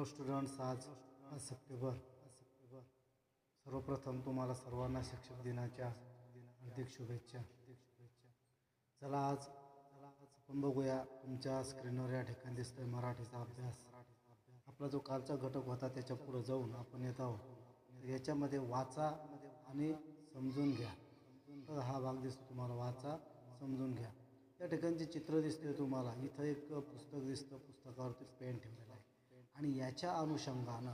Hello students, आज 5 September. सर्वप्रथम तुम्हाला सर्वांना शिक्षक दिनाच्या हार्दिक शुभेच्छा. चला आज आपण बघूया. तुमच्या स्क्रीनवर या ठिकाणी दिसतोय मराठीचा अभ्यास. आपला जो कालचा घटक होता त्याच्या पुढे जाऊन आपण येत आहोत. याच्यामध्ये वाचा आणि समजून घ्या. तर हा भाग दिसतो तुम्हाला, वाचा समजून घ्या. या ठिकाणचे चित्र दिसते तुम्हाला. इथं एक पुस्तक दिसतं, पुस्तकावरती पेन ठेवलेला आहे आणि याच्या अनुषंगानं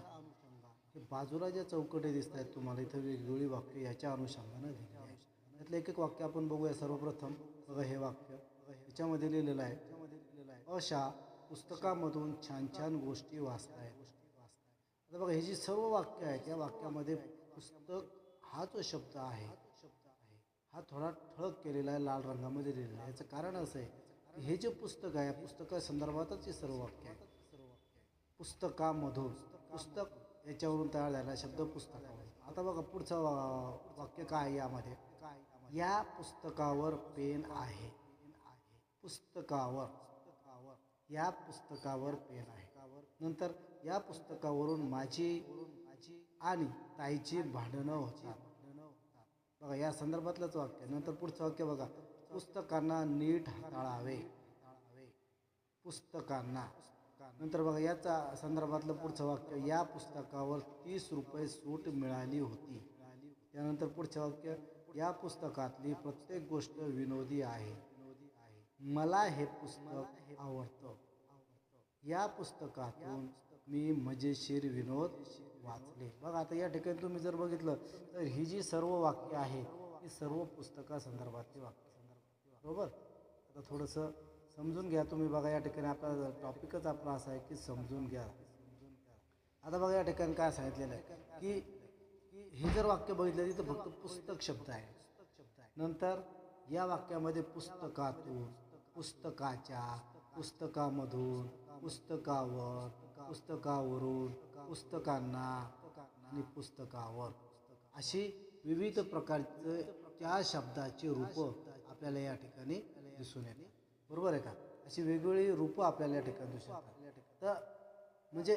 हे बाजूला ज्या चौकटे दिसत आहेत तुम्हाला, इथं वेगवेगळी वाक्य याच्या अनुषंगानं लिहिली आहे. त्यातलं एक एक वाक्य आपण बघूया. सर्वप्रथम बघा, हे वाक्य याच्यामध्ये लिहिलेलं आहे, अशा पुस्तकामधून छान छान गोष्टी वाचतायत. आता बघा, ही जी सर्व वाक्य आहेत या वाक्यामध्ये पुस्तक हा जो शब्द आहे हा थोडा ठळक केलेला आहे, लाल रंगामध्ये लिहिलेला आहे. याचं कारण असं आहे की हे जे पुस्तक आहे, पुस्तकासंदर्भातच हे सर्व वाक्य आहे. पुस्तकामधून, पुस्तक याच्यावरून तयार झाला शब्द पुस्तकावर. आता बघा पुढचं वाक्य काय आहे यामध्ये, या पुस्तकावर पेन आहे. पुस्तकावर, या पुस्तकावर पेन आहे. नंतर या पुस्तकावरून माझी आणि ताईची भांडणं होतात. बघा, या संदर्भातलंच वाक्य. नंतर पुढचं वाक्य बघा, पुस्तकांना नीट हाताळावे. पुस्तकांना. नंतर बघा, याचा संदर्भातलं पुढचं वाक्य, या पुस्तकावर 30 रुपये सूट मिळाली होती. त्यानंतर पुढचं वाक्य, या पुस्तकातली प्रत्येक गोष्ट विनोदी आहे. मला हे पुस्तक आवडतं. या पुस्तकातून मी मजेशीर विनोद वाचले. बघा, आता या ठिकाणी तुम्ही जर बघितलं तर ही जी सर्व वाक्य आहेत ही सर्व पुस्तकासंदर्भातली वाक्य, बरोबर. आता थोडंसं समजून घ्या तुम्ही. बघा, या ठिकाणी आपला टॉपिकच आपला असा आहे की समजून घ्या. आता बघा, या ठिकाणी काय सांगितलेलं आहे की हे जर वाक्य बघितलं तिथं फक्त पुस्तक शब्द आहे. नंतर या वाक्यामध्ये पुस्तकातून, पुस्तकाच्या, पुस्तकामधून, पुस्तकावर, पुस्तकावरून, पुस्तकांना आणि पुस्तकावर अशी विविध प्रकारचे त्या शब्दाची रूपं आपल्याला या ठिकाणी दिसून येतात, बरोबर आहे का. अशी वेगवेगळी रूपं आपल्याला या ठिकाणी दिसून येतात. तर म्हणजे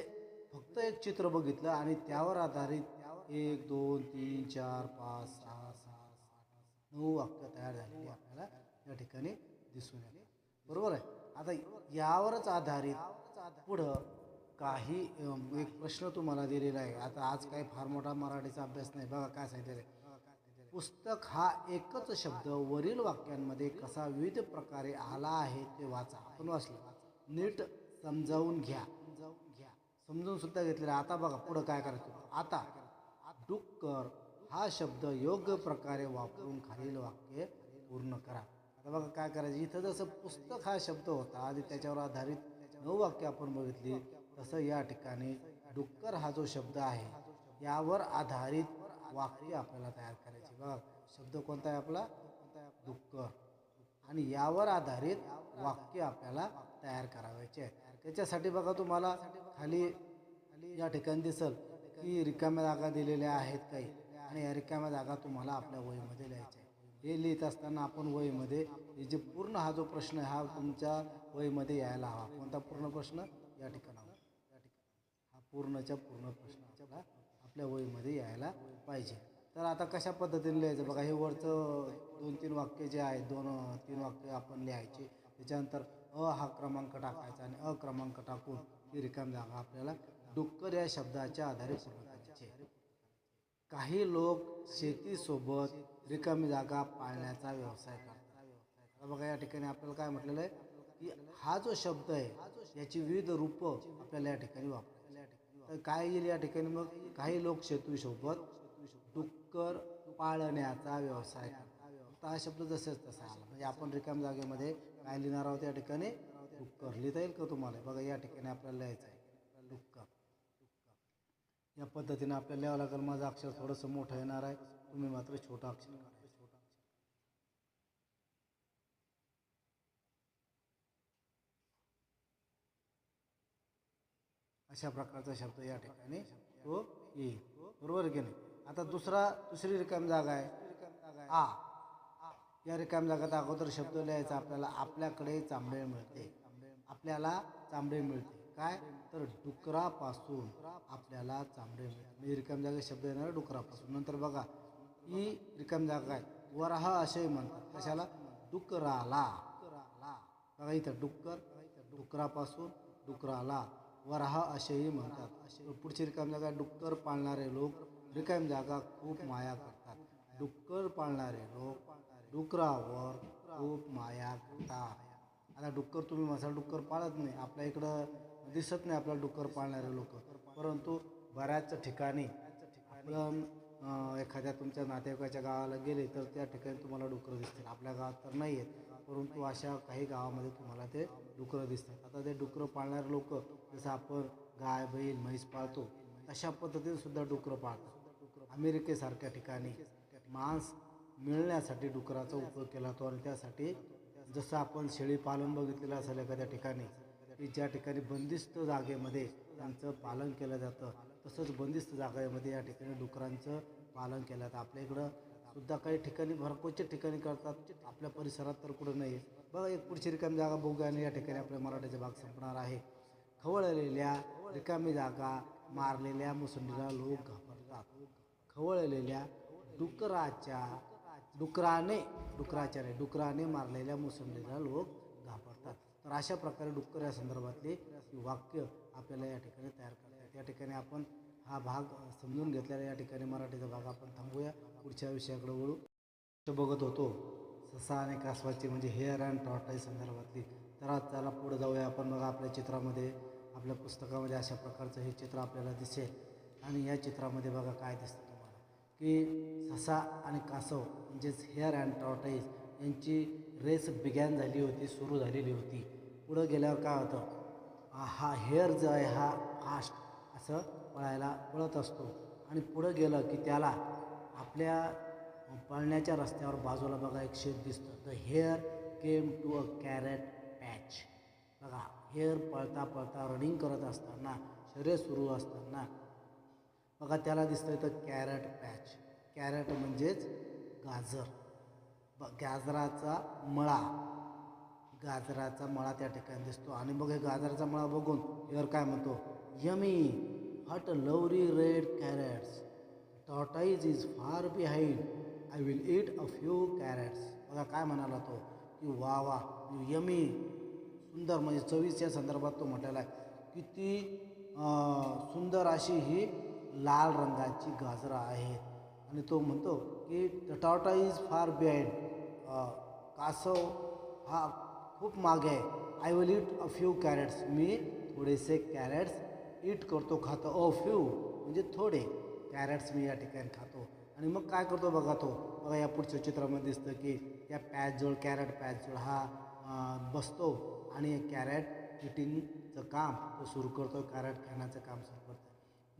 फक्त एक चित्र बघितलं आणि त्यावर आधारित 1 2 3 4 5 6 7 8 9 वाक्य तयार झालेली आपल्याला या ठिकाणी दिसून येतात, बरोबर आहे. आता यावरच आधारित पुढं काही एक प्रश्न तुम्हाला दिलेला आहे. आता आज काही फार मोठा मराठीचा अभ्यास नाही. बघा काय सांगितलेलं आहे, पुस्तक हा एकच शब्द वरील वाक्यांमध्ये कसा विविध प्रकारे आला आहे ते वाचा. आपण वाचलं, नीट समजावून घ्या. समजून सुद्धा घेतलेलं. आता बघा पुढं काय करायचं. आता डुक्कर हा शब्द योग्य प्रकारे वापरून खालील वाक्य पूर्ण करा. आता बघा काय करायचं. इथं जसं पुस्तक हा शब्द होता आणि त्याच्यावर आधारित 9 वाक्य आपण बघितली, तसं या ठिकाणी डुक्कर हा जो शब्द आहे यावर आधारित वाक्य आपल्याला तयार करायचे. बघा, शब्द कोणता आहे आपला, डुक्कर, आणि यावर आधारित वाक्य आपल्याला तयार करायचे आहे. त्याच्यासाठी बघा तुम्हाला खाली या ठिकाणी दिसल की रिकाम्या जागा दिलेल्या आहेत काही, आणि या रिकाम्या जागा तुम्हाला आपल्या वहीमध्ये लिहायच्या आहे. हे लिहित असताना आपण वहीमध्ये हे जे पूर्ण हा जो प्रश्न आहे हा तुमच्या वहीमध्ये यायला हवा. कोणता पूर्ण प्रश्न, या ठिकाणावर हा पूर्णच्या पूर्ण प्रश्न आपल्या वहीमध्ये यायला पाहिजे. तर आता कशा पद्धतीने लिहायचं बघा. हे वरचं 2-3 वाक्य जे आहेत, 2-3 वाक्य आपण लिहायचे. त्याच्यानंतर हा क्रमांक टाकायचा आणि क्रमांक टाकून ही रिकाम जागा आपल्याला डुक्कर या शब्दाच्या आधारे पूर्ण करायची. काही लोक शेतीसोबत रिकामी जागा पाळण्याचा व्यवसाय करतात. आता बघा, या ठिकाणी आपल्याला काय म्हटलेलं आहे की हा जो शब्द आहे याची विविध रूपं आपल्याला या ठिकाणी वापरायची. तर काय येईल या ठिकाणी मग, काही लोक शेतीसोबत डुक्कर पाळण्याचा व्यवसाय करतात. तर हा शब्द जसेच तसा आला. म्हणजे आपण रिकाम जागेमध्ये काय लिहिणार आहोत या ठिकाणी, डुक्कर. लिहिता येईल का तुम्हाला. बघा, या ठिकाणी आपल्याला लिहायचं आहे डुक्कर. या पद्धतीने आपल्याला लिहावं लागेल. माझं अक्षर थोडंसं मोठं येणार आहे, तुम्ही मात्र छोटं अक्षर करायचं. अशा प्रकारचा शब्द या ठिकाणी तो येईल, बरोबर की नाही. आता दुसरी रिकाम जागा आहे आ. या रिकाम जागात अगोदर शब्द लिहायचा आपल्याला, आपल्याकडे चांबळे मिळते. आपल्याला चांबळे मिळते. काय तर डुकरापासून आपल्याला चामडे मिळतात. म्हणजे रिकाम जागा शब्द येणार डुकरापासून. नंतर बघा ही रिकाम जागा आहे, वराह असे म्हणतात कशाला, डुकराला. बघा इथं डुकरापासून डुकराला वराह असेही म्हणतात. पुढची रिकाम जागा, डुक्कर पाळणारे लोक रिकाम जागा खूप माया करतात. डुक्कर पाळणारे लोक डुकरावर खूप माया करतात. आता डुक्कर, तुम्ही मसाला डुक्कर पाळत नाही, आपल्या इकडं दिसत नाही आपल्याला डुक्कर पाळणारे लोक, परंतु बऱ्याच ठिकाणी आपण एखाद्या तुमच्या नातेवाईकाच्या गावाला गेले तर त्या ठिकाणी तुम्हाला डुकरं दिसतील. आपल्या गावात तर नाही आहेत, परंतु अशा काही गावामध्ये तुम्हाला ते डुकरं दिसतात. आता ते डुकरं पाळणारे लोक, जसं आपण गाय बैल म्हैस पाळतो अशा पद्धतीने सुद्धा डुकरं पाळतात. अमेरिकेसारख्या ठिकाणी मांस मिळण्यासाठी डुकराचा उपयोग केला जातो. आणि त्यासाठी जसं आपण शेळी पालन बघितलेलं असेल एखाद्या ठिकाणी, की ज्या ठिकाणी बंदिस्त जागेमध्ये त्यांचं पालन केलं जातं, तसंच बंदिस्त जागेमध्ये या ठिकाणी डुकरांचं पालन केलं जातं. आपल्या इकडं सुद्धा काही ठिकाणी भरपूरच्या ठिकाणी करतात, आपल्या परिसरात तर कुठं नाही. बघा एक पुढची रिकामी जागा बघूया आणि या ठिकाणी आपल्या मराठीचा भाग संपणार आहे. खवळलेल्या रिकामी जागा मारलेल्या मुसंडीला लोक घाबरतात. खवळलेल्या डुकराने मारलेल्या मुसंडीला लोक घाबरतात. तर अशा प्रकारे डुक्कर या संदर्भातले वाक्य आपल्याला या ठिकाणी तयार करतात. या ठिकाणी आपण हा भाग समजून घेतलेला, या ठिकाणी मराठीचा भाग आपण थांबूया. पुढच्या विषयाकडे वळू. बघत होतो ससा आणि कासवाची म्हणजे हेअर अँड टॉर्टाईज संदर्भातली. तर आज त्याला पुढे जाऊया आपण. बघा आपल्या चित्रामध्ये, आपल्या पुस्तकामध्ये अशा प्रकारचं हे चित्र आपल्याला दिसेल. आणि या चित्रामध्ये बघा काय दिसतं तुम्हाला, की ससा आणि कासव म्हणजेच हेअर अँड टॉर्टाईज यांची रेस बिगॅन झाली होती, सुरू झालेली होती. पुढं गेल्यावर काय होतं, हा हेअर जो आहे हा फास्ट असं पळत असतो. आणि पुढं गेलं की त्याला आपल्या पळण्याच्या रस्त्यावर बाजूला बघा एक शेत दिसतं. The hare came to a carrot patch. बघा हेअर पळता पळता रनिंग करत असताना, शर्यत सुरू असताना बघा त्याला दिसतं इथं कॅरेट पॅच. कॅरेट म्हणजेच गाजर, गाजराचा मळा त्या ठिकाणी दिसतो. आणि बघ हे गाजराचा मळा बघून हेअर काय म्हणतो, yummy what lovely red carrots, टॉर्टाईज is far behind, I will eat a few carrots. बघा काय म्हणाला तो, की वा वा यमी, सुंदर म्हणजे चवीच्या संदर्भात तो म्हटलेला आहे. किती सुंदर अशी ही लाल रंगाची गाजरं आहेत. आणि तो म्हणतो की द टॉर्टाईज फार बिहाइंड, कासव हा खूप मागे आहे. I will eat a few carrots, मी थोडेसे कॅरेट्स ईट करतो, खातो. अ फ्यू म्हणजे थोडे कॅरेट्स मी या ठिकाणी खातो. आणि मग काय करतो बघा तो, बघा या पुढच्या चित्रामध्ये दिसतं की त्या पॅचजवळ, कॅरेट पॅचजवळ हा बसतो आणि कॅरेट इटिंगचं काम तो सुरू करतो, कॅरेट खाण्याचं काम सुरू करतो.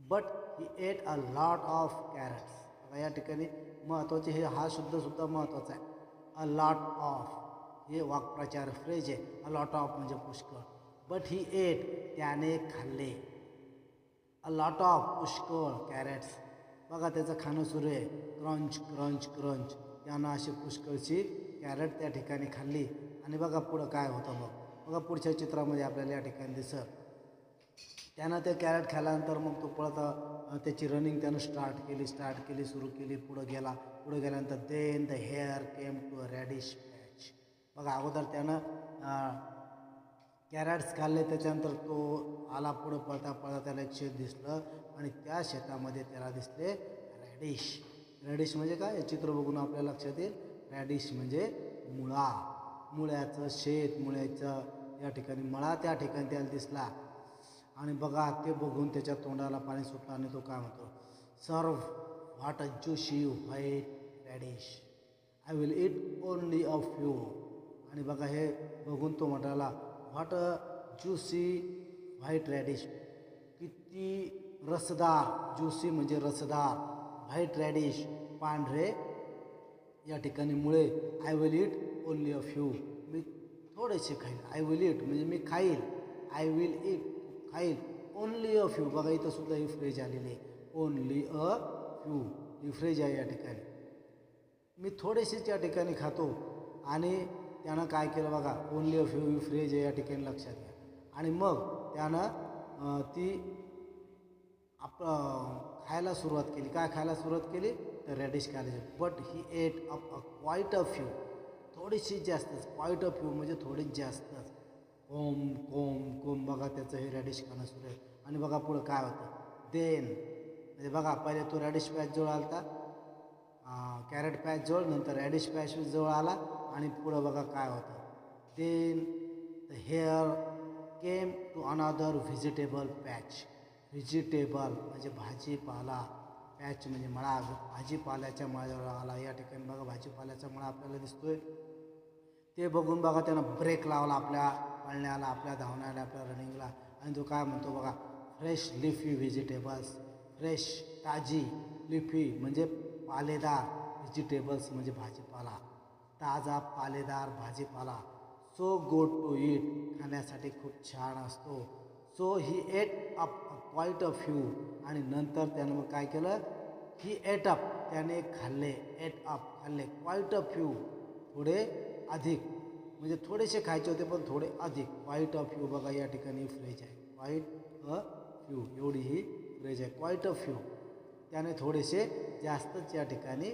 But he at a lot of carrots. बघा या ठिकाणी महत्त्वाचे हे हा शब्दसुद्धा महत्त्वाचा आहे. अ लॉट ऑफ हे वाक्प्रचार फ्रेज आहे. अ लॉट ऑफ म्हणजे पुष्कळ. बट ही एट त्याने खाल्ले, अ लॉट ऑफ पुष्कळ कॅरेट्स. बघा त्याचं खाणं सुरू आहे, क्रंच क्रंच क्रंच. त्यानं अशी पुष्कळशी कॅरेट त्या ठिकाणी खाल्ली. आणि बघा पुढं काय होतं मग, बघा पुढच्या चित्रामध्ये आपल्याला या ठिकाणी दिसत, त्यानं ते कॅरेट खाल्ल्यानंतर मग तो पळत त्याची रनिंग त्यानं स्टार्ट केली, सुरू केली. पुढं गेल्यानंतर then the hare came to a radish patch. बघा अगोदर त्यानं कॅरेट्स खाल्ले, त्याच्यानंतर तो आला पुढं पळता त्याला एक शेत दिसलं आणि त्या शेतामध्ये त्याला दिसले रॅडिश. रॅडिश म्हणजे काय, चित्र बघून आपल्याला लक्षात येईल. रॅडिश म्हणजे मुळ्याचं शेत, मुळ्याचं या ठिकाणी मळा त्या ठिकाणी त्याला दिसला. आणि बघा ते बघून त्याच्या तोंडाला पाणी सुटलं आणि तो काय म्हणतो, सर्व what a juicy white radish, I will eat only a few. आणि बघा हे बघून तो म्हणाला, what a juicy white radish, किती रसदार, ज्युसी म्हणजे रसदार, व्हाईट रॅडिश पांढरे या ठिकाणी मुळे. I will eat only a few, मी थोडेसे खाईल. आय विल ईट म्हणजे मी खाईल, आय विल ईट खाईल, ओनली अ फ्यू. बघा इथं सुद्धा ही फ्रेज आलेली आहे, ओनली अ फ्यू ही फ्रेज आहे या ठिकाणी. मी थोडेसेच या ठिकाणी खातो. आणि त्यानं काय केलं बघा, ओनली अ फ्यू ही फ्रेज आहे या ठिकाणी लक्षात घ्या. आणि मग त्यानं ती खायला सुरुवात केली. काय खायला सुरुवात केली तर रॅडिश खायला. But he ate up quite a few, थोडीशी जास्तच. क्वाईट अ फ्यू म्हणजे थोडी जास्तच. कोम कोम कोम बघा त्याचं हे रॅडिश खाणं सुरू आहे. आणि बघा पुढं काय होतं. देन म्हणजे बघा पहिले तो रॅडिश पॅच जवळ आला होता, कॅरेट पॅच जवळ, नंतर रॅडिश पॅच जवळ आला आणि पुढं बघा काय होतं. Then the hare came to another vegetable patch. Vegetable म्हणजे भाजीपाला, पॅच म्हणजे मळा, भाजीपाल्याच्या मळ्यावर आला. या ठिकाणी बघा भाजीपाल्याचा मळा आपल्याला दिसतोय. ते बघून बघा त्यानं ब्रेक लावला आपल्या पळण्याला, आपल्या धावण्याला, आपल्या रनिंगला. आणि तो काय म्हणतो बघा, फ्रेश लिफी व्हेजिटेबल्स. फ्रेश ताजी, लिफी म्हणजे पालेदार, व्हेजिटेबल्स म्हणजे भाजीपाला, ताजा पालेदार भाजीपाला. सो गुड टू ईट, खाण्यासाठी खूप छान असतो. So he ate up quite a few. आणि नंतर त्यानं मग काय केलं, ही एट अप, त्याने खाल्ले. एट अप खाल्ले, क्वाईट अ फ्यू थोडे अधिक, म्हणजे थोडेसे खायचे होते पण थोडे अधिक. क्वाईट अ फ्यू बघा या ठिकाणी फ्रेज आहे. क्वाईट अ फ्यू एवढी ही फ्रेज आहे. क्वाईट अ फ्यू त्याने थोडेसे जास्तच या ठिकाणी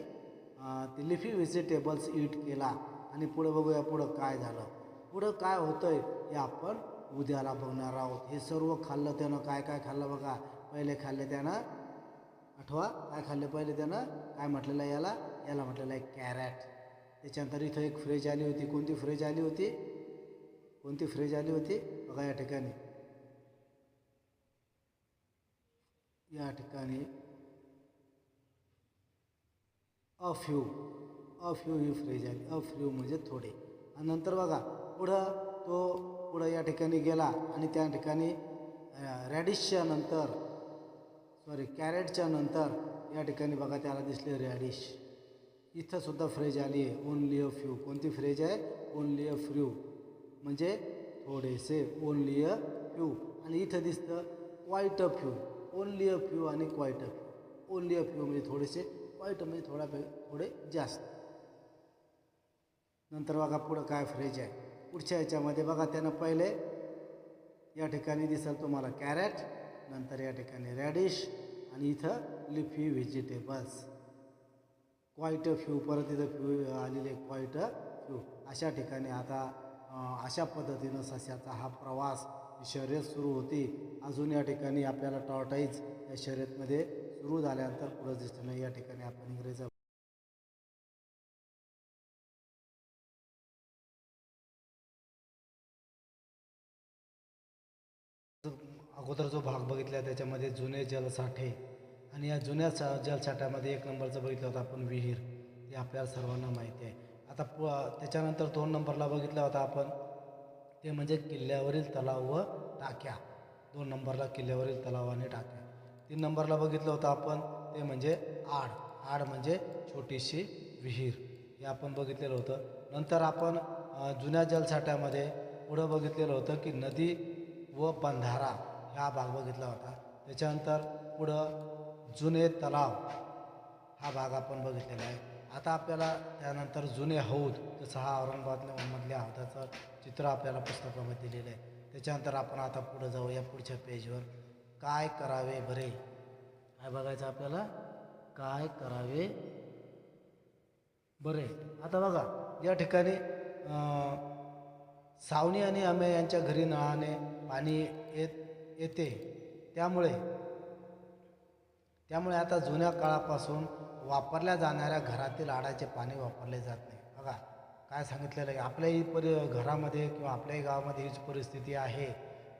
ते लिफी व्हेजिटेबल्स ईट केला. आणि पुढं बघूया पुढं काय झालं. पुढं काय होतंय हे आपण उद्याला बघणार आहोत. हे सर्व खाल्लं त्यानं. काय काय खाल्लं बघा. पहिले खाल्ले त्यानं, आठवा काय खाल्ले पहिले त्यानं, काय म्हटलेलं आहे याला म्हटलेलं आहे कॅरेट. त्याच्यानंतर इथं एक फ्रेज आली होती. कोणती फ्रेज आली होती, कोणती फ्रेज आली होती बघा या ठिकाणी. या ठिकाणी अ फ्यू, अ फ्यू ही फ्रेज आली. अ फ्यू म्हणजे थोडे. आणि नंतर बघा पुढं या ठिकाणी गेला आणि त्या ठिकाणी रॅडिशच्या नंतर, सॉरी कॅरेटच्या नंतर या ठिकाणी बघा त्याला दिसले रॅडिश. इथं सुद्धा फ्रेज आली आहे, ओनली अ फ्यू. कोणती फ्रेज आहे, ओनली अ फ्यू म्हणजे थोडेसे, ओनली अ फ्यू. आणि इथं दिसतं quite a few. Only a few आणि quite a few. Only a few म्हणजे थोडेसे, क्वाईट म्हणजे थोडे जास्त. नंतर बघा पुढं काय फ्रेज आहे. पुढच्या ह्याच्यामध्ये बघा त्यानं पहिले या ठिकाणी दिसेल तुम्हाला कॅरेट, नंतर या ठिकाणी रॅडिश आणि इथं leafy vegetables. Quiet a few, परत इथं फ्यू आलेले क्वाईट अ फ्यू. अशा ठिकाणी आता अशा पद्धतीनं सस्याचा हा प्रवास, शर्यत सुरू होती. अजून या ठिकाणी आपल्याला टॉर्टाईज या शर्यतमध्ये सुरू झाल्यानंतर पुढं दिसतं नाही. या ठिकाणी आपण इंग्रजी अगोदर जो भाग बघितला त्याच्यामध्ये जुने जलसाठे, आणि या जुन्या जलसाठ्यामध्ये एक नंबरचं बघितलं होतं आपण विहीर. ते आपल्याला सर्वांना माहिती आहे. आता त्याच्यानंतर 2 नंबरला बघितला होता आपण, ते म्हणजे किल्ल्यावरील तलाव व टाक्या. 2 नंबरला किल्ल्यावरील तलाव आणि टाक्या. 3 नंबरला बघितलं होतं आपण, ते म्हणजे आड. आड म्हणजे छोटीशी विहीर, हे आपण बघितलेलं होतं. नंतर आपण जुन्या जलसाठ्यामध्ये पुढं बघितलेलं होतं की नदी व बंधारा, हा भाग बघितला होता. त्याच्यानंतर पुढं जुने तलाव, हा भाग आपण बघितलेला आहे. आता आपल्याला त्यानंतर जुने हौद, जसं हा औरंगाबादमधल्या हौदाचं चित्र आपल्याला पुस्तकामध्ये दिलेलं आहे. त्याच्यानंतर आपण आता पुढं जाऊया पुढच्या पेजवर. काय करावे बरे, काय बघायचं आपल्याला, काय करावे बरे. आता बघा या ठिकाणी सावनी आणि अमेय यांच्या घरी नळाने पाणी येते. त्यामुळे आता जुन्या काळापासून वापरल्या जाणाऱ्या घरातील आडाचे पाणी वापरले जात नाही. बघा काय सांगितलेलं आहे. आपल्याही घरामध्ये किंवा आपल्याही गावामध्ये हीच परिस्थिती आहे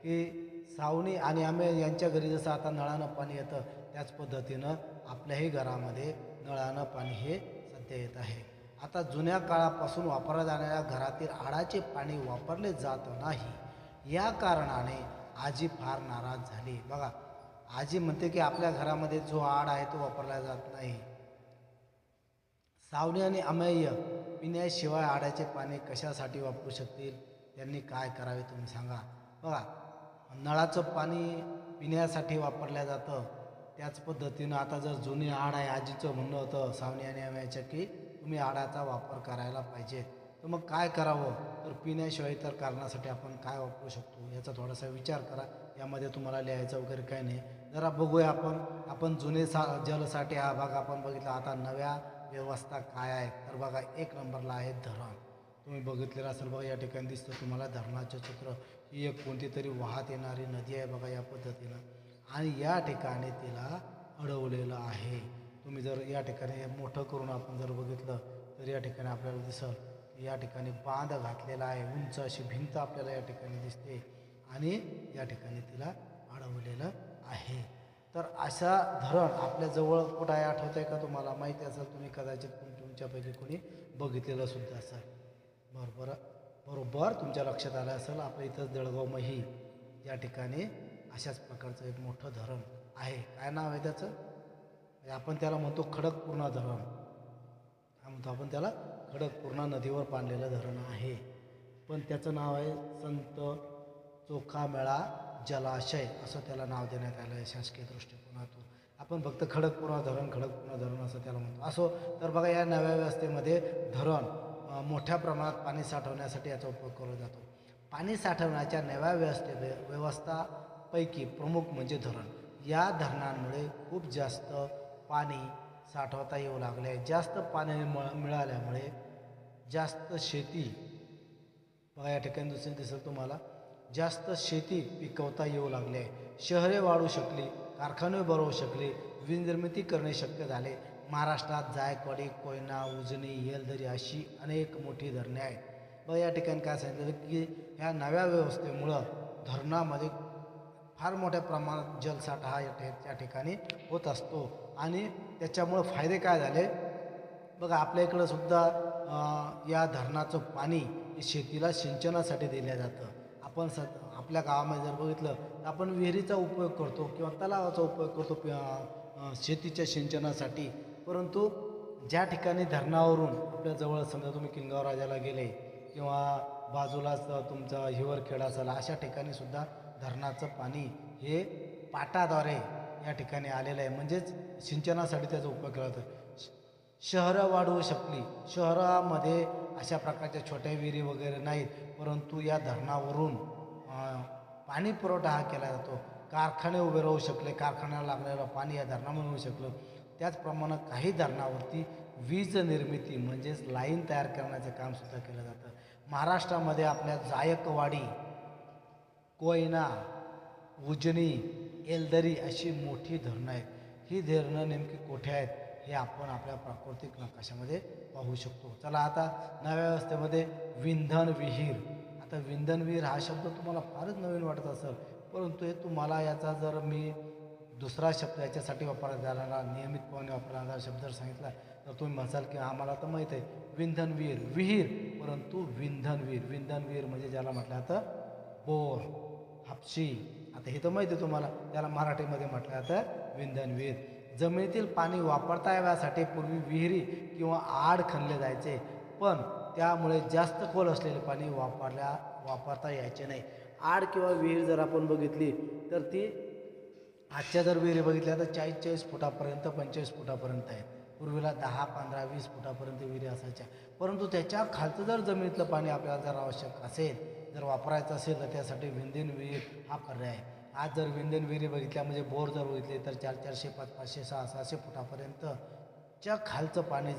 की सावनी आणि अमेय यांच्या घरी जसं आता नळानं पाणी येतं, त्याच पद्धतीनं आपल्याही घरामध्ये नळानं पाणी हे सध्या येत आहे. आता जुन्या काळापासून वापरल्या जाणाऱ्या घरातील आडाचे पाणी वापरले जात नाही. या कारणाने आजी फार नाराज झाली. बघा आजी म्हणते की आपल्या घरामध्ये जो आड आहे तो वापरला जात नाही. सावनी आणि अमेय पिण्याशिवाय आडाचे पाणी कशासाठी वापरू शकतील, त्यांनी काय करावे तुम्ही सांगा. बघा नळाचं पाणी पिण्यासाठी वापरलं जातं. त्याच पद्धतीनं आता जर जुनी आड आहे, आजीचं म्हणणं होतं सावनी आणि अमेयचं की तुम्ही आडाचा वापर करायला पाहिजे. तर मग काय करावं, तर पिण्याशिवाय इतर कारणासाठी आपण काय वापरू शकतो याचा थोडासा विचार करा. यामध्ये तुम्हाला लिहायचं वगैरे काय नाही. जरा बघूया आपण जुने जलसाठे हा भाग आपण बघितला. आता नव्या व्यवस्था काय आहे, तर बघा 1 नंबरला आहे धरण. तुम्ही बघितलेलं असेल बघा, या ठिकाणी दिसतं तुम्हाला धरणाचं चित्र. ही एक कोणती तरी वाहत येणारी नदी आहे बघा या पद्धतीनं, आणि या ठिकाणी तिला अडवलेलं आहे. तुम्ही जर या ठिकाणी मोठं करून आपण जर बघितलं तर या ठिकाणी आपल्याला दिसल की या ठिकाणी बांध घातलेला आहे, उंच अशी भिंत आपल्याला या ठिकाणी दिसते, आणि या ठिकाणी तिला अडवलेलं आहे. तर अशा धरण आपल्याजवळ कुठं आहे आठवत आहे का तुम्हाला? माहिती असेल, तुम्ही कदाचित तुमच्यापैकी कोणी बघितलेलं सुद्धा असेल. बरोबर तुमच्या लक्षात आलं असेल, आपल्या इथंच दळगाव मही या ठिकाणी अशाच प्रकारचं एक मोठं धरण आहे. काय नाव आहे त्याचं? आपण त्याला म्हणतो खडकपूर्णा धरण. काय म्हणतो आपण त्याला? खडकपूर्णा नदीवर बांधलेलं धरण आहे. पण त्याचं नाव आहे संत चोखामेळा जलाशय, असं त्याला नाव देण्यात आलं आहे शासकीय दृष्टिकोनातून. आपण फक्त खडकपूर्णा धरण असं त्याला म्हणतो. असो, तर बघा या नव्या व्यवस्थेमध्ये धरण मोठ्या प्रमाणात पाणी साठवण्यासाठी याचा उपयोग केला जातो. पाणी साठवण्याच्या नव्या व्यवस्थापैकी प्रमुख म्हणजे धरण. या धरणांमुळे खूप जास्त पाणी साठवता येऊ लागले. जास्त पाणी मिळाल्यामुळे जास्त शेती, बघा या ठिकाणी दुसरी दिसेल तुम्हाला, जास्त शेती पिकवता येऊ लागले. शहरे वाढू शकली, कारखाने भरवू शकले, वीज निर्मिती करणे शक्य झाले. महाराष्ट्रात जायकवाडी, कोयना, उजनी, येलदरी अशी अनेक मोठी धरणे आहेत. बघा या ठिकाणी काय सांगितलं की ह्या नव्या व्यवस्थेमुळं धरणामध्ये फार मोठ्या प्रमाणात जलसाठा हा या ठिकाणी होत असतो, आणि त्याच्यामुळं फायदे काय झाले बघा. आपल्या इकडं सुद्धा या धरणाचं पाणी हे शेतीला सिंचनासाठी दिलं जातं. आपण आपल्या गावामध्ये जर बघितलं तर आपण विहिरीचा उपयोग करतो किंवा तलावाचा उपयोग करतो शेतीच्या सिंचनासाठी. परंतु ज्या ठिकाणी धरणावरून आपल्या जवळ, समजा तुम्ही किनगाव राजाला गेले किंवा बाजूलाच तुमचा हिवरखेडा असेल, अशा ठिकाणी सुद्धा धरणाचं पाणी हे पाटाद्वारे या ठिकाणी आलेलं आहे, म्हणजेच सिंचनासाठी त्याचा उपयोग केला जातो. शहरं वाढवू शकली. शहरामध्ये अशा प्रकारच्या छोट्या विहिरी वगैरे नाहीत, परंतु या धरणावरून पाणी पुरवठा हा केला जातो. कारखाने उभे राहू शकले, कारखान्याला लागलेलं पाणी या धरणामधून होऊ शकलं. त्याचप्रमाणे काही धरणावरती वीज निर्मिती म्हणजेच लाईन तयार करण्याचं कामसुद्धा केलं जातं. महाराष्ट्रामध्ये आपल्या जायकवाडी, कोयना, उजनी, येलदरी अशी मोठी धरणं आहेत. ही धरणं नेमकी कुठे आहेत हे आपण आपल्या प्राकृतिक नकाशामध्ये पाहू शकतो. चला आता नव्या व्यवस्थेमध्ये विंधन विहीर. आता विंधन विहीर हा शब्द तुम्हाला फारच नवीन वाटत असेल, परंतु हे तुम्हाला याचा जर मी दुसरा शब्द याच्यासाठी वापरला जाणारा, नियमितपणे वापरला जाणारा शब्द जर सांगितला तर तुम्ही म्हणाल की आम्हाला तर माहीत आहे विंधन विहीर, विहीर, परंतु विंधन विहीर. विंधन विहीर म्हणजे ज्याला म्हटलं जातं बोर, हापशी. आता हे तर माहिती आहे तुम्हाला, त्याला मराठीमध्ये म्हटलं जातं विंधन विहीर. जमिनीतील पाणी वापरता याव्यासाठी पूर्वी विहिरी किंवा आड खणले जायचे, पण त्यामुळे जास्त खोल असलेले पाणी वापरता यायचे नाही. आड किंवा विहीर जर आपण बघितली तर ती आजच्या जर विहिरी बघितल्या तर 40-40 फुटापर्यंत, 45 फुटापर्यंत आहेत. पूर्वीला 10, 15, 20 फुटापर्यंत विहिरी असायच्या. परंतु त्याच्या खालचं जर जमिनीतलं पाणी आपल्याला जर आवश्यक असेल, जर वापरायचं असेल, तर त्यासाठी विंधन विहीर हा पर्याय आहे. आज जर विंधन विहिरी बघितल्या म्हणजे बोर जर बघितले तर 400-400, 500-500, 600-600 फुटापर्यंतच्या खालचं पाणी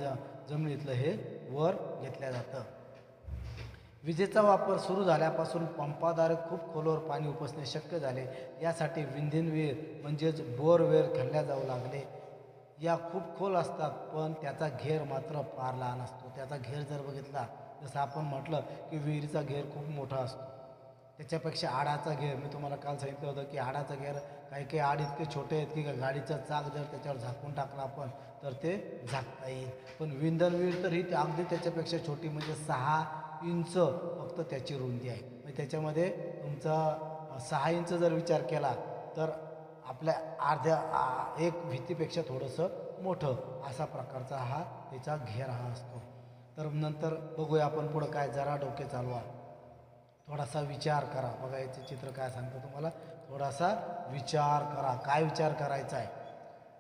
जमिनीतलं हे वर घेतलं जातं. विजेचा वापर सुरू झाल्यापासून पंपाद्वारे खूप खोलवर पाणी उपसणे शक्य झाले. यासाठी विंधन विहीर म्हणजेच बोरवेल खणल्या जाऊ लागले. या खूप खोल असतात, पण त्याचा घेर मात्र फार लहान असतो. त्याचा घेर जर बघितला, जसं आपण म्हटलं की विहिरीचा घेर खूप मोठा असतो, त्याच्यापेक्षा आडाचा घेर, मी तुम्हाला काल सांगितलं होतं की आडाचा घेर, काही आड इतके छोटे आहेत की गाडीचं चाक जर त्याच्यावर झाकून टाकलं आपण तर ते झाकता येईल. पण विंधन विहीर तर ही अगदी त्याच्यापेक्षा छोटी, म्हणजे 6 इंच फक्त त्याची रुंदी आहे. म्हणजे त्याच्यामध्ये तुमचा 6 इंच जर विचार केला तर आपल्या अर्ध्या एक भिंतीपेक्षा थोडंसं मोठं असा प्रकारचा हा त्याचा घेर हा असतो. तर नंतर बघूया आपण पुढं काय. जरा डोके चालवा, थोडासा विचार करा. बघा याचे चित्र काय सांगतं तुम्हाला, थोडासा विचार करा. काय विचार करायचा आहे?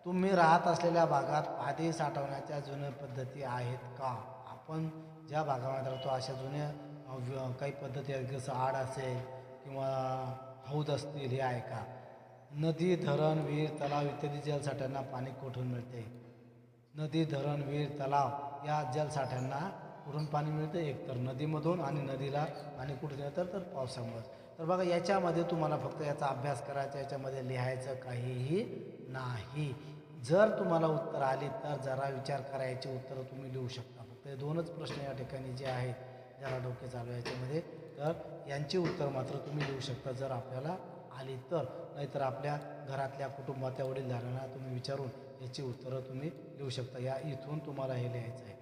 तुम्ही राहत असलेल्या भागात पाणी साठवण्याच्या जुन्या पद्धती आहेत का? आपण ज्या भागामध्ये राहतो अशा जुन्या काही पद्धती आहेत, जसं आड असेल किंवा हौद असतील, हे आहे का? नदी, धरण, विहीर, तलाव इत्यादी जलसाठ्यांना पाणी कुठून मिळते? नदी, धरण, विहीर, तलाव या जलसाठ्यांना कुठून पाणी मिळतं? एक तर नदीमधून, आणि नदीला पाणी कुठून येतं? तर पावसामुळे. तर बघा, याच्यामध्ये तुम्हाला फक्त याचा अभ्यास करायचा, याच्यामध्ये लिहायचं काहीही नाही. जर तुम्हाला उत्तर आली तर जरा विचार करायची उत्तरं तुम्ही लिहू शकता. फक्त हे दोनच प्रश्न या ठिकाणी जे आहेत, ज्याला डोके चालू याच्यामध्ये, तर यांची उत्तर मात्र तुम्ही लिहू शकता जर आपल्याला आली तर. नाहीतर आपल्या घरातल्या कुटुंबातल्या वडीलधाऱ्यांना तुम्ही विचारून याची उत्तरं तुम्ही लिहू शकता. या इथून तुम्हाला हे लिहायचं आहे.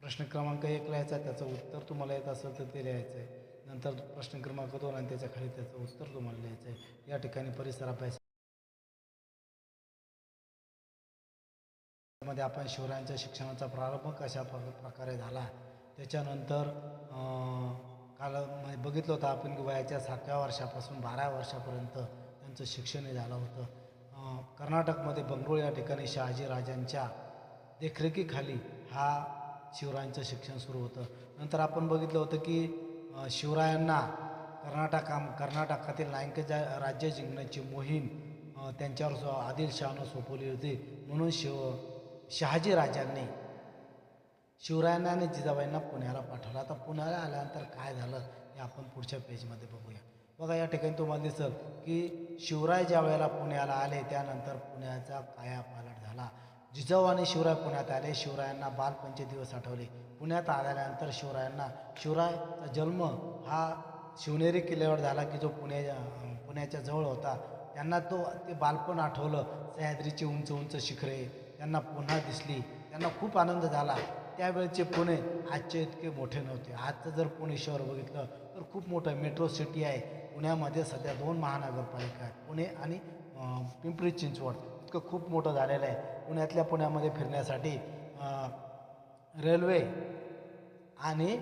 प्रश्न क्रमांक 1 लिहायचा, त्याचं उत्तर तुम्हाला येत असेल तर ते लिहायचं आहे. नंतर प्रश्न क्रमांक 2 आणि त्याच्या खाली त्याचं उत्तर तुम्हाला लिहायचं आहे. या ठिकाणी परिसर अभ्यास मध्ये आपण शिवरायांच्या शिक्षणाचा प्रारंभ कशा प्रकारे झाला, त्याच्यानंतर काल बघितलं होतं आपण की वयाच्या 7व्या वर्षापासून 12 वर्षापर्यंत त्यांचं शिक्षण झालं होतं. कर्नाटकमध्ये बंगळूर या ठिकाणी शहाजी राजांच्या देखरेखीखाली हा शिवरायांचं शिक्षण सुरू होतं. नंतर आपण बघितलं होतं की शिवरायांना कर्नाटकातील नायक राज्य जिंकण्याची मोहीम त्यांच्यावर आदिलशहानं सोपवली होती. म्हणून शहाजी राजांनी शिवरायांना आणि जिजाबाईंना पुण्याला पाठवलं. आता पुण्याला आल्यानंतर काय झालं हे आपण पुढच्या पेजमध्ये बघूया. बघा, या ठिकाणी तुम्हाला दिसेल की शिवराय ज्या वेळेला पुण्याला आले त्यानंतर पुण्याचा कायापालट झाला. जिजाऊ आणि शिवराय पुण्यात आले. शिवरायांना बालपणचे दिवस आठवले. पुण्यात आल्यानंतर शिवरायाचा जन्म हा शिवनेरी किल्ल्यावर झाला की जो पुण्याच्या जवळ होता. त्यांना ते बालपण आठवलं. सह्याद्रीची उंच उंच शिखरे त्यांना पुन्हा दिसली. त्यांना खूप आनंद झाला. त्यावेळचे पुणे आजचे इतके मोठे नव्हते. आजचं जर पुणे शहर बघितलं तर खूप मोठं मेट्रो सिटी आहे. पुण्यामध्ये सध्या 2 महानगरपालिका आहेत, पुणे आणि पिंपरी चिंचवड. इतकं खूप मोठं झालेलं आहे. पुण्यामध्ये फिरण्यासाठी रेल्वे आणि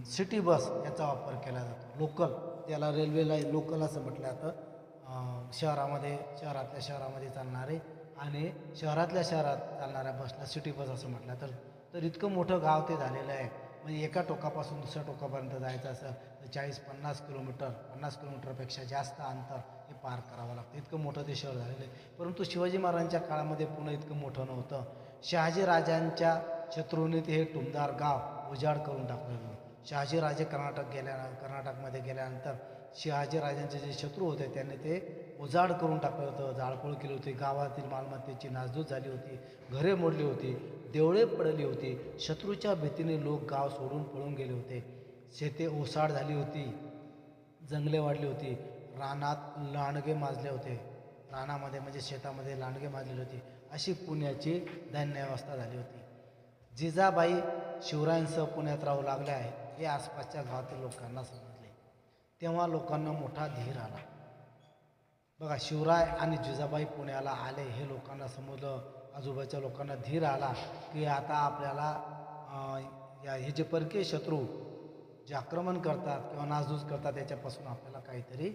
सिटी बस याचा वापर केला जातो. लोकल, त्याला रेल्वेला लोकल असं म्हटलं जातं. शहरातल्या शहरामध्ये चालणारे आणि शहरातल्या शहरात चालणाऱ्या बसला सिटी बस असं म्हटलं. तर इतकं मोठं गाव ते झालेलं आहे. म्हणजे एका टोकापासून दुसऱ्या टोकापर्यंत जायचं असेल तर 40-50 किलोमीटर, 50 किलोमीटरपेक्षा जास्त अंतर हे पार करावं लागतं. इतकं मोठं ते शहर झालेलं आहे. परंतु शिवाजी महाराजांच्या काळामध्ये पुणे इतकं मोठं नव्हतं. शहाजी राजांच्या शत्रूंनी ते हे टुमदार गाव उजाड करून टाकलेलं. शहाजीराजे कर्नाटकमध्ये गेल्यानंतर शहाजीराजांचे जे शत्रू होते त्यांनी ते उजाड करून टाकलं होतं, जाळपोळ केली होती. गावातील मालमत्तेची नासधूस झाली होती. घरे मोडली होती, देवळे पडली होती. शत्रूच्या भीतीने लोक गाव सोडून पळून गेले होते. शेते ओसाड झाली होती, जंगले वाढली होती, रानात लांडगे माजले होते. रानामध्ये म्हणजे शेतामध्ये लांडगे माजलेली होती. अशी पुण्याची दैन्यावस्था झाली होती. जिजाबाई शिवरायांसह पुण्यात राहू लागल्या आहेत हे आसपासच्या गावातील लोकांना समजले. तेव्हा लोकांना मोठा धीर आला. बघा, शिवराय आणि जिजाबाई पुण्याला आले हे लोकांना समजलं. आजूबाजूच्या लोकांना धीर आला की आता आपल्याला हे जे परकीय शत्रू जे आक्रमण करतात किंवा नासधूस करतात याच्यापासून आपल्याला काहीतरी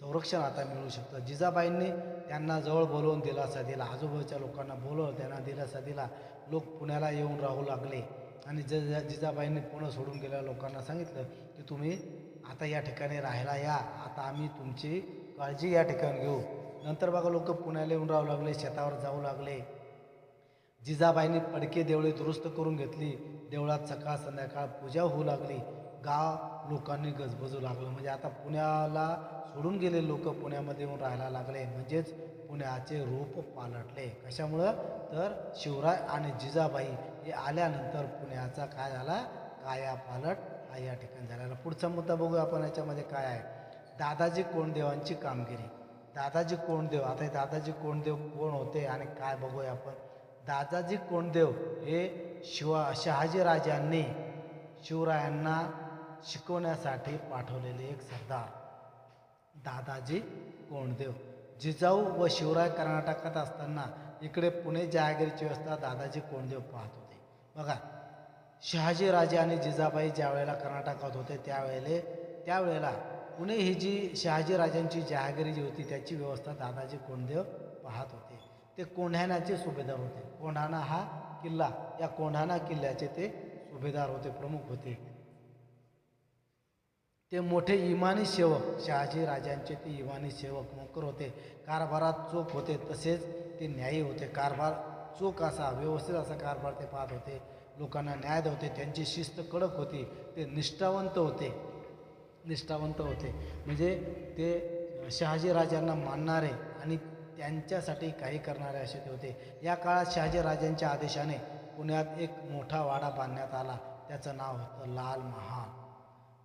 संरक्षण आता मिळू शकतं. जिजाबाईंनी त्यांना जवळ बोलवून दिलासा दिला. आजूबाजूच्या लोकांना बोलवलं, त्यांना दिलासा दिला. लोक पुण्याला येऊन राहू लागले. आणि जिजाबाईंनी पुणे सोडून गेलेल्या लोकांना सांगितलं की तुम्ही आता या ठिकाणी राहायला या, आता आम्ही तुमची काळजी या ठिकाणी घेऊ. नंतर बघा, लोक पुण्याला येऊन राहू लागले, शेतावर जाऊ लागले. जिजाबाईंनी पडके देवळे दुरुस्त करून घेतली. देवळात सकाळ संध्याकाळ पूजा होऊ लागली. गाव लोकांनी गजबजू लागलं. म्हणजे आता पुण्याला सोडून गेले लोक पुण्यामध्ये येऊन राहायला लागले. म्हणजेच पुण्याचे रूप पालटले. कशामुळं? तर शिवराय आणि जिजाबाई हे आल्यानंतर पुण्याचा काय झाला? कायापालट हा या ठिकाणी झालेला. पुढचा मुद्दा बघूया आपण. याच्यामध्ये काय आहे? दादाजी कोंडदेवांची कामगिरी. दादाजी कोंडदेव, आता हे दादाजी कोंडदेव कोण होते आणि काय बघूया आपण. दादाजी कोंडदेव हे शहाजीराजांनी शिवरायांना शिकवण्यासाठी पाठवलेले एक सरदार दादाजी कोंडदेव. जिजाऊ व शिवराय कर्नाटकात असताना इकडे पुणे जहागिरीची व्यवस्था दादाजी कोंडदेव पाहत होते. बघा, शहाजीराजे आणि जिजाबाई ज्या वेळेला कर्नाटकात होते त्यावेळेला पुणे ही जी शहाजीराजांची जहागिरी जी होती त्याची व्यवस्था दादाजी कोंडदेव पाहत होते. ते कोंढाण्याचे सुभेदार होते. कोंढाणा हा किल्ला, या कोंढाणा किल्ल्याचे ते सुभेदार होते, प्रमुख होते. ते मोठे इमानी सेवक, शहाजी राजांचे ते इमानी सेवक नोकर होते. कारभारात चोख होते, तसेच ते न्यायी होते. कारभार चोख असा, व्यवस्थित असा कारभार ते पाहत होते. लोकांना न्याय होते. त्यांची शिस्त कडक होती. ते निष्ठावंत होते. म्हणजे ते शहाजी राजांना मानणारे आणि त्यांच्यासाठी काही करणारे असे ते होते. या काळात शहाजी राजांच्या आदेशाने पुण्यात एक मोठा वाडा बांधण्यात आला. त्याचं नाव होतं लाल महाल.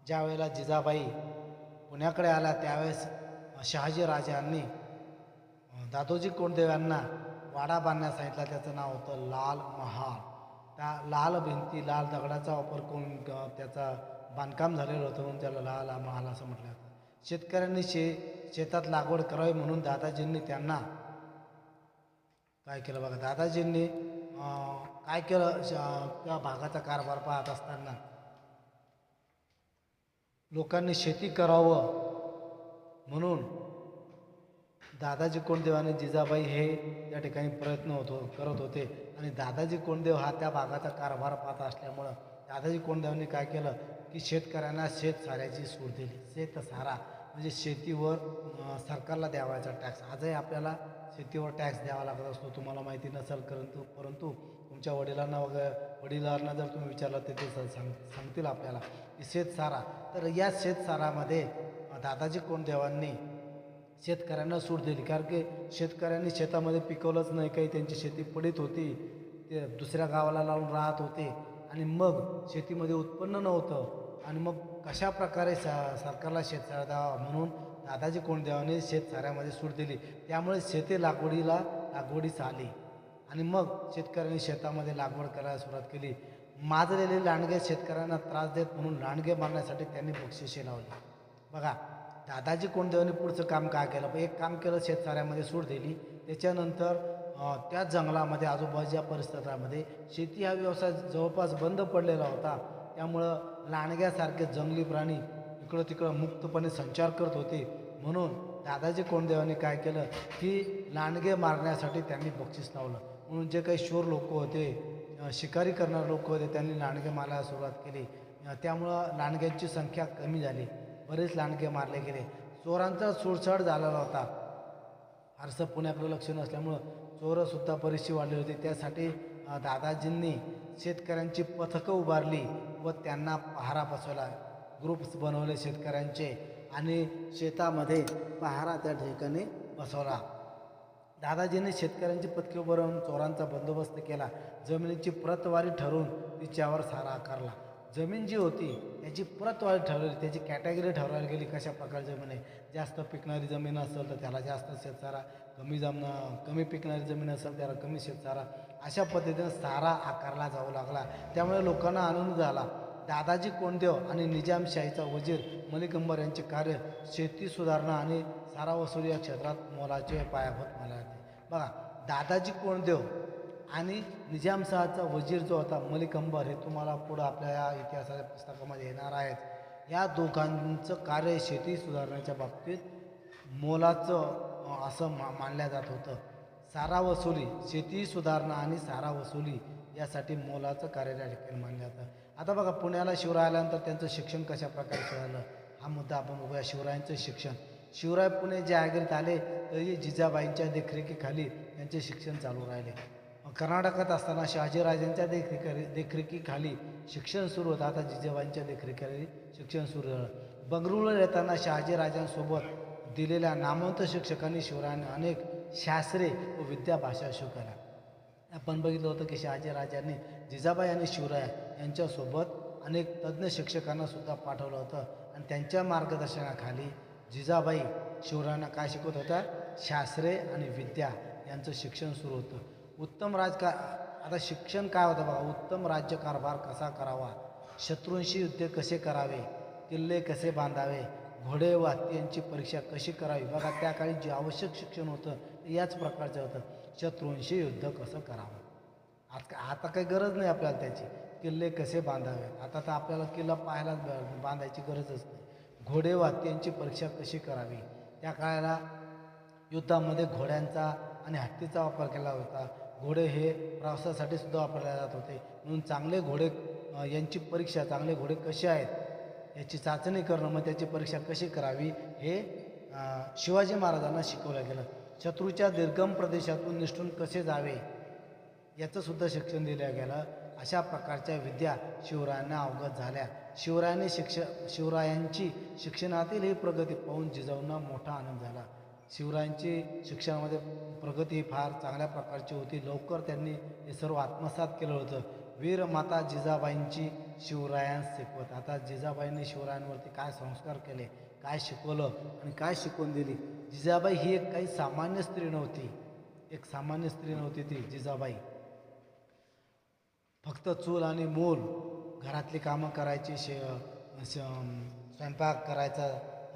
ज्यावेळेला जिजाबाई पुण्याकडे आला त्यावेळेस शहाजी राजांनी दादोजी कोंडदेव यांना वाडा बांधण्यास सांगितला. त्याचं नाव होतं लाल महाल. त्या लाल भिंती, लाल दगडाचा वापर करून त्याचा बांधकाम झालेलं होतं, म्हणून त्याला लाल महाल असं म्हटलं जातं. शेतकऱ्यांनी शेतात लागवड करावी म्हणून दादाजींनी त्यांना काय केलं बघा. दादाजींनी काय केलं, त्या भागाचा कारभार पाहत असताना लोकांनी शेती करावं म्हणून दादाजी कोंडदेव आणि जिजाबाई हे या ठिकाणी प्रयत्न करत होते. आणि दादाजी कोंडदेव हा त्या भागाचा कारभार पाहत असल्यामुळं दादाजी कोंडदेवांनी काय केलं की शेतकऱ्यांना शेतसाऱ्याची सूट दिली. शेतसारा म्हणजे शेतीवर सरकारला द्यावायचा टॅक्स. आजही आपल्याला शेतीवर टॅक्स द्यावा लागत असतो, तुम्हाला माहिती नसेल. परंतु तुमच्या वडिलांना जर तुम्ही विचारलं तर ते सांगतील आपल्याला की शेतसारा. तर या शेतसारामध्ये दादाजी कोंडदेवांनी शेतकऱ्यांना सूट दिली. कारण की शेतकऱ्यांनी शेतामध्ये पिकवलंच नाही काही, त्यांची शेती पडीत होती, ते दुसऱ्या गावाला लावून राहत होते आणि मग शेतीमध्ये उत्पन्न नव्हतं. आणि मग कशा प्रकारे सरकारला शेतसारा द्यावा म्हणून दादाजी कोंडदेवांनी शेतसाऱ्यामध्ये सूट दिली. त्यामुळे शेती लागवडीस आली आणि मग शेतकऱ्यांनी शेतामध्ये लागवड करायला सुरुवात केली. माजलेले लांडगे शेतकऱ्यांना त्रास देत म्हणून लांडगे मारण्यासाठी त्यांनी बक्षिसे लावली. बघा, दादाजी कोंडदेवांनी पुढचं काम काय केलं, एक काम केलं, शेतसाऱ्यामध्ये सूट दिली. त्याच्यानंतर त्या जंगलामध्ये आजूबाजूच्या परिसरामध्ये शेती हा व्यवसाय जवळपास बंद पडलेला होता. त्यामुळं लांडग्यासारखे जंगली प्राणी इकडं तिकडं मुक्तपणे संचार करत होते. म्हणून दादाजी कोंडदेवांनी काय केलं की लांडगे मारण्यासाठी त्यांनी बक्षीस लावलं. म्हणून जे काही शूर लोक होते, शिकारी करणारे लोक होते, त्यांनी लांडगे मारायला सुरुवात केली. त्यामुळं लांडग्यांची संख्या कमी झाली, बरेच लांडगे मारले गेले. चोरांचा सुळसुळाट झालेला होता. फारसं पुण्याकडे लक्ष नसल्यामुळं चोरंसुद्धा बरीचशी वाढली होती. त्यासाठी दादाजींनी शेतकऱ्यांची पथकं उभारली व त्यांना पहारा बसवला. ग्रुप्स बनवले शेतकऱ्यांचे आणि शेतामध्ये पहारा त्या ठिकाणी बसवला. दादाजींनी शेतकऱ्यांची पथके उभारून चोरांचा बंदोबस्त केला. जमिनीची प्रतवारी ठरवून तिच्यावर सारा आकारला. जमीन जी होती त्याची प्रतवारी ठरवली, त्याची कॅटेगरी ठरवायला गेली. कशा प्रकारची जमीन आहे, जास्त पिकणारी जमीन असेल तर त्याला जास्त शेतसारा, कमी पिकणारी जमीन असेल त्याला कमी शेतसारा, अशा पद्धतीने सारा आकारला जाऊ लागला. त्यामुळे लोकांना आनंद झाला. दादाजी कोंडदेव आणि निजामशाहीचा वजीर मलिक अंबर यांचे कार्य शेती सुधारणा आणि सारा वसुली या क्षेत्रात मोलाचे पायाभूत मानले जाते. बघा, दादाजी कोंडदेव आणि निजामशाहचा वजीर जो होता मलिक अंबर, हे तुम्हाला पुढं आपल्या या इतिहासाच्या पुस्तकामध्ये येणार आहेत. या दोघांचं कार्य शेती सुधारण्याच्या बाबतीत मोलाचं असं मानलं जात होतं. सारा वसुली, शेती सुधारणा आणि सारा वसुली यासाठी मोलाचं कार्य त्या ठिकाणी मानलं जातं. आता बघा, पुण्याला शिवराय आल्यानंतर त्यांचं शिक्षण कशा प्रकारे सुरू झालं हा मुद्दा आपण बघूया. शिवरायांचं शिक्षण, शिवराय पुणे जहागीरीत आले तरी जिजाबाईंच्या देखरेखीखाली त्यांचे शिक्षण चालू राहिले. कर्नाटकात असताना शहाजीराजांच्या देखरेखीखाली शिक्षण सुरू होतं. आता जिजाबाईंच्या देखरेखीखाली शिक्षण सुरू झालं. बंगळुरूला येताना शहाजीराजांसोबत दिलेल्या नामवंत शिक्षकांनी शिवरायांना अनेक शास्त्रे व विद्याभाषा शिकवल्या. आपण बघितलं होतं की शहाजीराजांनी जिजाबाई आणि शिवराय यांच्यासोबत अनेक तज्ज्ञ शिक्षकांना सुद्धा पाठवलं होतं आणि त्यांच्या मार्गदर्शनाखाली जिजाबाई शिवरायांना काय शिकवत होत्या, शास्त्रे आणि विद्या यांचं शिक्षण सुरू होतं. आता शिक्षण काय होतं बघा, उत्तम राज्यकारभार कसा करावा, शत्रूंशी युद्ध कसे करावे, किल्ले कसे बांधावे, घोडे व हत्तींची परीक्षा कशी करावी. बघा, त्या काळी जे आवश्यक शिक्षण होतं याच प्रकारचं होतं. शत्रूंशी युद्ध कसं करावं, आता काही गरज नाही आपल्याला त्याची. किल्ले कसे बांधावे, आता तर आपल्याला किल्ला पाहायला बांधायची गरजच नाही. घोडे व हत्तींची परीक्षा कशी करावी, त्या काळाला युद्धामध्ये घोड्यांचा आणि हत्तीचा वापर केला होता. घोडे हे प्रवासासाठी सुद्धा वापरले जात होते. म्हणून चांगले घोडे यांची परीक्षा, चांगले घोडे कसे आहेत याची चाचणी करणं, मग त्याची परीक्षा कशी करावी हे शिवाजी महाराजांना शिकवलं गेलं. शत्रूच्या दुर्गम प्रदेशातून निसटून कसे जावे याचं सुद्धा शिक्षण दिलं गेलं. अशा प्रकारच्या विद्या शिवरायांना अवगत झाल्या. शिवरायांची शिक्षणातील ही प्रगती पाहून जिजाऊंना मोठा आनंद झाला. शिवरायांची शिक्षणामध्ये प्रगती फार चांगल्या प्रकारची होती. लवकर त्यांनी हे सर्व आत्मसात केलं होतं. वीरमाता जिजाबाईंची शिवरायांस शिकवत. आता जिजाबाईंनी शिवरायांवरती काय संस्कार केले, काय शिकवलं आणि काय शिकवून दिली. जिजाबाई ही एक काही सामान्य स्त्री नव्हती. एक सामान्य स्त्री नव्हती ती जिजाबाई. फक्त चूल आणि मूल, घरातली कामं करायची, स्वयंपाक करायचा,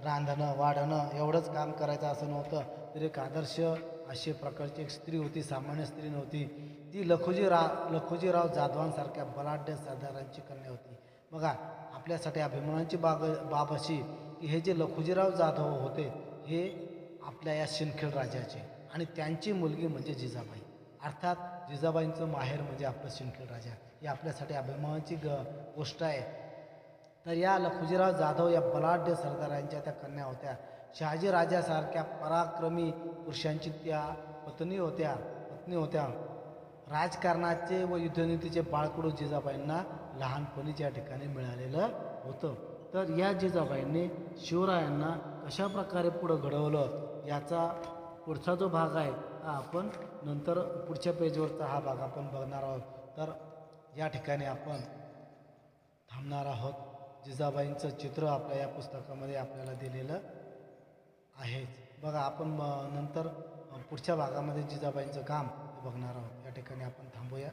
रांधणं वाढणं एवढंच काम करायचं असं नव्हतं. तर एक आदर्श अशी प्रकारची एक स्त्री होती, सामान्य स्त्री नव्हती ती. लखुजीराव जाधवांसारख्या बलाढ्य सरदारांची कन्या होती. बघा, आपल्यासाठी अभिमानाची बाब अशी की हे जे लखुजीराव जाधव होते हे आपल्या या सिंदखेड राजाचे, आणि त्यांची मुलगी म्हणजे जिजाबाई. अर्थात जिजाबाईंचं माहेर म्हणजे आपलं सिंदखेड राजा. ही आपल्यासाठी अभिमानाची गोष्ट आहे. तर या लखुजीराव जाधव या बलाढ्य सरदारांच्या त्या कन्या होत्या. शहाजी राजासारख्या पराक्रमी पुरुषांची त्या पत्नी होत्या. राजकारणाचे व युद्धनीतीचे बाळकडू जिजाबाईंना लहानपणीच या ठिकाणी मिळालेलं होतं. तर या जिजाबाईंनी शिवरायांना कशा प्रकारे पुढं घडवलं याचा पुढचा जो भाग आहे हा आपण नंतर पुढच्या पेजवरचा हा भाग आपण बघणार आहोत. तर या ठिकाणी आपण थांबणार आहोत. जिजाबाईंचं चित्र आपल्या या पुस्तकामध्ये आपल्याला दिलेलं आहेच. बघा, आपण नंतर पुढच्या भागामध्ये जिजाबाईंचं काम बघणार आहोत. या ठिकाणी आपण थांबूया.